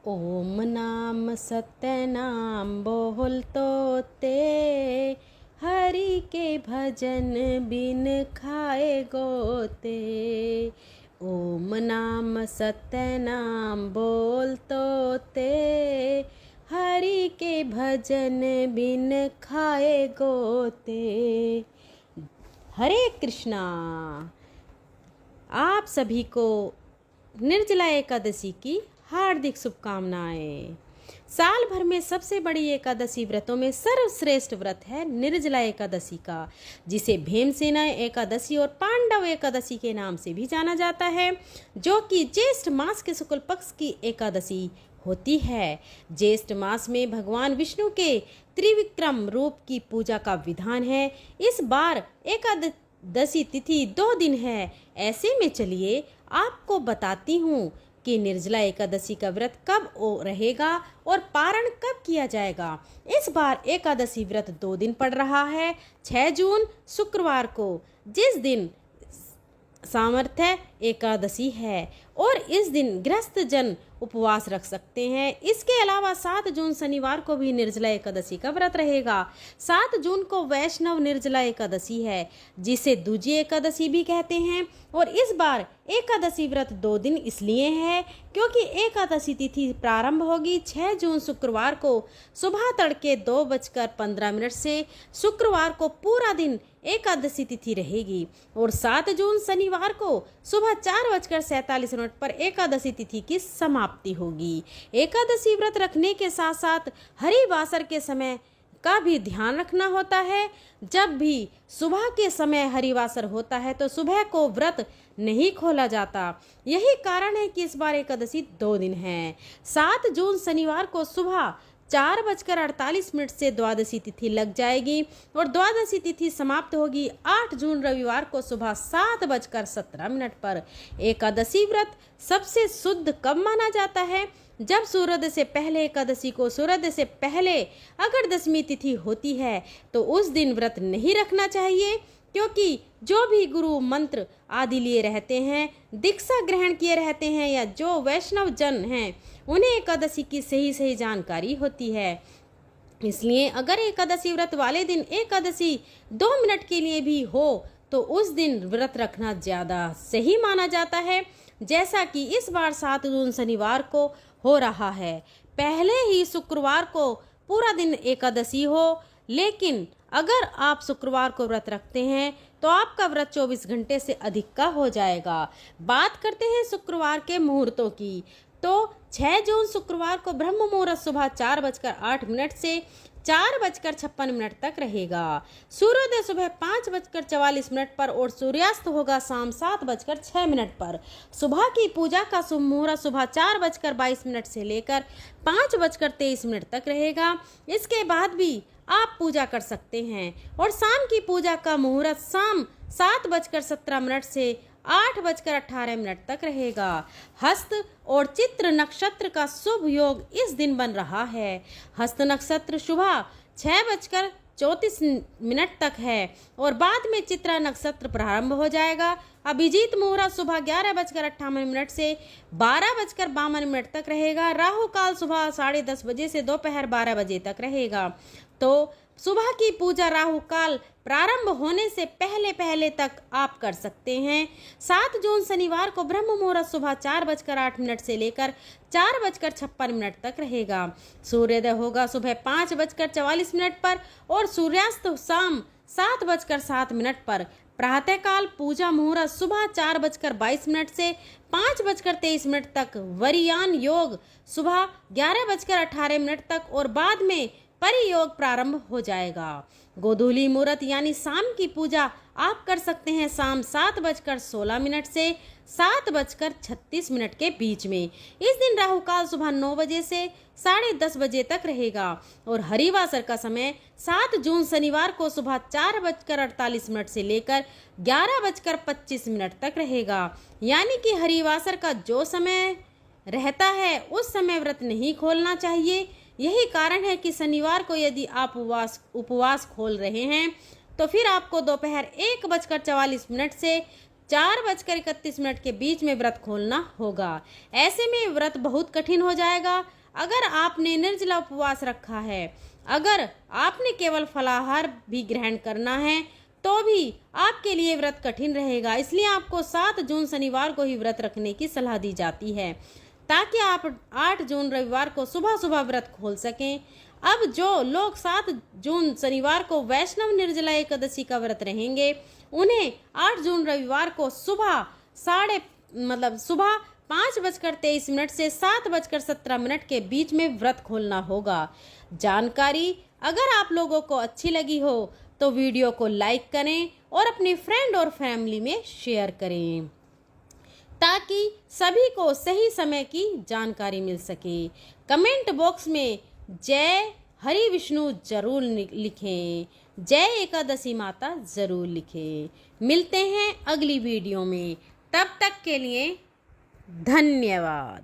ओम नाम सत्य नाम बोलतो ते, हरि के भजन बिन खाए गोते। ओम नाम सत्य नाम बोलतो ते, हरि के भजन बिन खाए गोते। हरे कृष्णा। आप सभी को निर्जला एकादशी की हार्दिक शुभकामनाएं। साल भर में सबसे बड़ी एकादशी व्रतों में सर्वश्रेष्ठ व्रत है निर्जला एकादशी का, जिसे भीमसेना एकादशी और पांडव एकादशी के नाम से भी जाना जाता है, जो कि ज्येष्ठ मास के शुक्ल पक्ष की एकादशी होती है। ज्येष्ठ मास में भगवान विष्णु के त्रिविक्रम रूप की पूजा का विधान है। इस बार एकादशी तिथि 2 दिन है। ऐसे में चलिए आपको बताती हूँ कि निर्जला एकादशी का व्रत कब रहेगा और पारण कब किया जाएगा। इस बार एकादशी व्रत 2 दिन पड़ रहा है। 6 जून शुक्रवार को, जिस दिन सामर्थ्य एकादशी है, और इस दिन गृहस्थ जन उपवास रख सकते हैं। इसके अलावा 7 जून शनिवार को भी निर्जला एकादशी का व्रत रहेगा। 7 जून को वैष्णव निर्जला एकादशी है, जिसे दूजी एकादशी भी कहते हैं। और इस बार एकादशी व्रत 2 दिन इसलिए है क्योंकि एकादशी तिथि प्रारंभ होगी 6 जून शुक्रवार को सुबह तड़के 2:15 से। शुक्रवार को पूरा दिन एकादशी तिथि रहेगी और 7 जून शनिवार को सुबह 4:47 पर एकादशी तिथि की समाप्ति होगी। एकादशी व्रत रखने के साथ साथ हरिवासर के समय का भी ध्यान रखना होता है। जब भी सुबह के समय हरिवासर होता है तो सुबह को व्रत नहीं खोला जाता। यही कारण है कि इस बार एकादशी 2 दिन है। 7 जून शनिवार को सुबह 4:48 से द्वादशी तिथि लग जाएगी और द्वादशी तिथि समाप्त होगी 8 जून रविवार को सुबह 7:17 पर। एकादशी व्रत सबसे शुद्ध कब माना जाता है? जब सूर्योदय से पहले एकादशी को सूर्योदय से पहले अगर दशमी तिथि होती है तो उस दिन व्रत नहीं रखना चाहिए, क्योंकि जो भी गुरु मंत्र आदि लिए रहते हैं, दीक्षा ग्रहण किए रहते हैं, या जो वैष्णव जन हैं, उन्हें एकादशी की सही जानकारी होती है। इसलिए अगर एकादशी व्रत वाले दिन एकादशी 2 मिनट के लिए भी हो तो उस दिन व्रत रखना ज़्यादा सही माना जाता है, जैसा कि इस बार 7 जून शनिवार को हो रहा है। पहले ही शुक्रवार को पूरा दिन एकादशी हो, लेकिन अगर आप शुक्रवार को व्रत रखते हैं तो आपका व्रत 24 घंटे से अधिक का हो जाएगा। बात करते हैं शुक्रवार के मुहूर्तों की, तो 6 जून शुक्रवार को ब्रह्म मुहूर्त सुबह 4:08 से 4:56 तक रहेगा। सूर्योदय सुबह 5:44 पर और सूर्यास्त होगा शाम 7:06 पर। सुबह की पूजा का शुभ मुहूर्त सुबह 4:22 से लेकर 5:23 तक रहेगा। इसके बाद भी आप पूजा कर सकते हैं और शाम की पूजा का मुहूर्त शाम 7:17 से 8:18 तक रहेगा। हस्त और चित्र नक्षत्र का शुभ योग इस दिन बन रहा है। हस्त नक्षत्र सुबह 6:34 तक है और बाद में चित्रा नक्षत्र प्रारंभ हो जाएगा। अभिजीत मुहूर्त सुबह 11:58 से 12:52 तक रहेगा। राहु काल सुबह 10:30 बजे से दोपहर 12 बजे तक रहेगा। तो सुबह की पूजा राहु काल प्रारंभ होने से पहले तक आप कर सकते हैं। 7 जून शनिवार को ब्रह्म मुहूर्त सुबह 4:08 से लेकर 4:56 तक रहेगा। सूर्योदय होगा सुबह 5:44 पर और सूर्यास्त शाम 7:07 पर। प्रातःकाल पूजा मुहूर्त सुबह 4:22 से 5:23 तक। वरियान योग सुबह 11:18 तक और बाद में परियोग प्रारंभ हो जाएगा। गोधूली मुहूर्त यानी शाम की पूजा आप कर सकते हैं शाम 7:16 से 7:36 के बीच में। इस दिन राहु काल सुबह 9 बजे से 10:30 बजे तक रहेगा और हरिवासर का समय 7 जून शनिवार को सुबह 4:48 से लेकर 11:25 तक रहेगा। यानी कि हरिवासर का जो समय रहता है उस समय व्रत नहीं खोलना चाहिए। यही कारण है कि शनिवार को यदि आप उपवास खोल रहे हैं तो फिर आपको दोपहर 1:44 से 4:31 के बीच में व्रत खोलना होगा। ऐसे में व्रत बहुत कठिन हो जाएगा। अगर आपने निर्जला उपवास रखा है, अगर आपने केवल फलाहार भी ग्रहण करना है तो भी आपके लिए व्रत कठिन रहेगा। इसलिए आपको 7 जून शनिवार को ही व्रत रखने की सलाह दी जाती है, ताकि आप 8 जून रविवार को सुबह सुबह व्रत खोल सकें। अब जो लोग 7 जून शनिवार को वैष्णव निर्जला एकादशी का व्रत रहेंगे, उन्हें 8 जून रविवार को सुबह सुबह 5:23 से 7:17 के बीच में व्रत खोलना होगा। जानकारी अगर आप लोगों को अच्छी लगी हो तो वीडियो को लाइक करें और अपने फ्रेंड और फैमिली में शेयर करें, ताकि सभी को सही समय की जानकारी मिल सके। कमेंट बॉक्स में जय हरि विष्णु जरूर लिखें, जय एकादशी माता जरूर लिखें। मिलते हैं अगली वीडियो में, तब तक के लिए धन्यवाद।